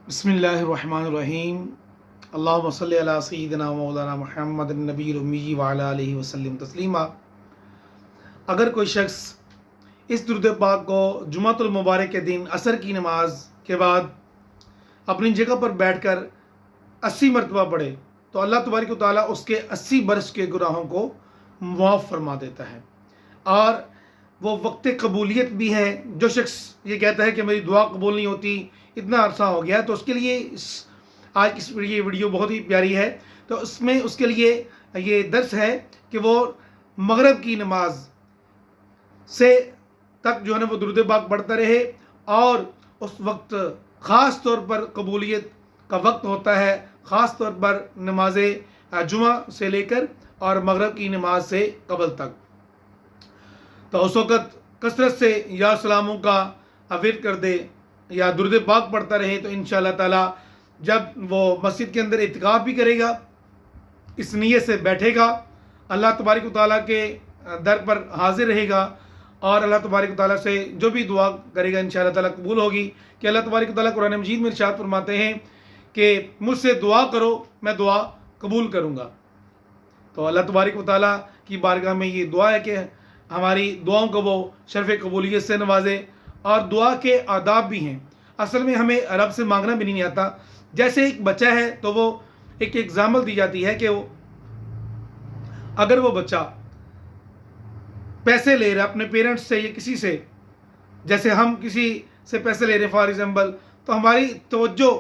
बिस्मिल्लाहिर्रहमानिर्रहीम। अल्लाहुम्मा सल्लि अला सय्यिदिना मौलाना मुहम्मद नबील उम्मी व अला आलिहि वसल्लम तस्लीमा। अगर कोई शख्स इस दुरूद पाक को जुमातुल मुबारक के दिन असर की नमाज के बाद अपनी जगह पर बैठकर 80 मरतबा पढ़े तो अल्लाह तबारक व तआला उसके 80 बरस के गुनाहों को मुआफ़ फरमा देता है। और वो वक्त कबूलियत भी है। जो शख्स ये कहता है कि मेरी दुआ कबूल नहीं होती, इतना अरसा हो गया, तो उसके लिए आज ये वीडियो बहुत ही प्यारी है। तो उसमें उसके लिए ये दर्स है कि वो मगरिब की नमाज से तक जो है ना वो दुरूद पाक पढ़ता रहे। और उस वक्त ख़ास तौर पर कबूलियत का वक्त होता है, ख़ास तौर पर नमाज जुमा से लेकर और मगरिब की नमाज से कबल तक। तो उस वक़्त कसरत से या सलामों का विर्द कर दे या दुरूद पाक पढ़ता रहे, तो इंशाअल्लाह ताला जब वो मस्जिद के अंदर इत्काफ भी करेगा, इस नीयत से बैठेगा, अल्लाह तबारक व तआला के दर पर हाजिर रहेगा और अल्लाह तबारक व तआला से जो भी दुआ करेगा इंशाअल्लाह ताला कबूल होगी। कि अल्लाह तबारक व तआला कुरान मजीद में इरशाद फरमाते हैं कि मुझसे दुआ करो, मैं दुआ कबूल करूँगा। तो अल्लाह तबारक व तआला की बारगाह में ये दुआ है कि हमारी दुआओं को वो शर्फ़ कबूलियत से नवाजे। और दुआ के आदाब भी हैं। असल में हमें रब से मांगना भी नहीं आता। जैसे एक बच्चा है तो वो एक एग्जाम्पल दी जाती है कि वो अगर वो बच्चा पैसे ले रहा है अपने पेरेंट्स से या किसी से, जैसे हम किसी से पैसे ले रहे हैं फॉर एग्जाम्पल, तो हमारी तवज्जो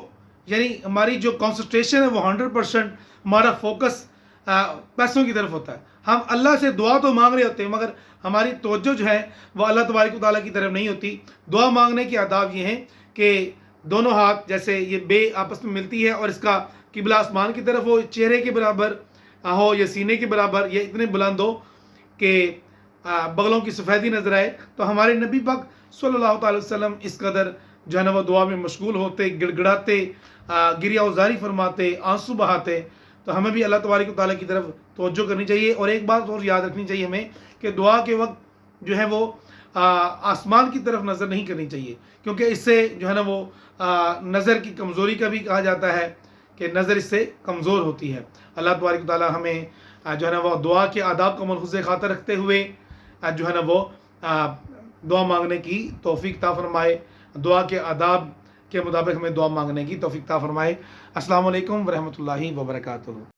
यानी हमारी जो कॉन्सन्ट्रेशन है वो 100% हमारा फोकस पैसों की तरफ होता है। हम अल्लाह से दुआ तो मांग रहे होते हैं मगर हमारी तवज्जो जो है वो अल्लाह तबारक व तआला की तरफ नहीं होती। दुआ मांगने के आदाब ये हैं कि दोनों हाथ जैसे ये बे आपस में मिलती है और इसका किबला आसमान की तरफ हो, चेहरे के बराबर हो या सीने के बराबर या इतने बुलंद हो कि बगलों की सफ़ेदी नज़र आए। तो हमारे नबी पाक सल्लल्लाहु अलैहि वसल्लम इस कदर जो है ना वो दुआ में मशगूल होते, गिड़गिड़ाते, गिरिया उजारी फरमाते, आंसू बहाते। तो हमें भी अल्लाह तबारक व तआला की तरफ तवज्जो करनी चाहिए। और एक बात और याद रखनी चाहिए हमें कि दुआ के वक्त जो है वो आसमान की तरफ नज़र नहीं करनी चाहिए, क्योंकि इससे जो है ना वो नज़र की कमज़ोरी का भी कहा जाता है कि नज़र इससे कमज़ोर होती है। अल्लाह तबारक व तआला हमें जो है ना वो दुआ के आदाब को मलहूज़ खातर रखते हुए जो है ना वो दुआ मांगने की तौफीक अता फरमाए, दुआ के आदाब के मुताबिक हमें दुआ मांगने की तौफीक अता फरमाए। अस्सलामु अलैकुम व रहमतुल्लाहि व बरकातुहू।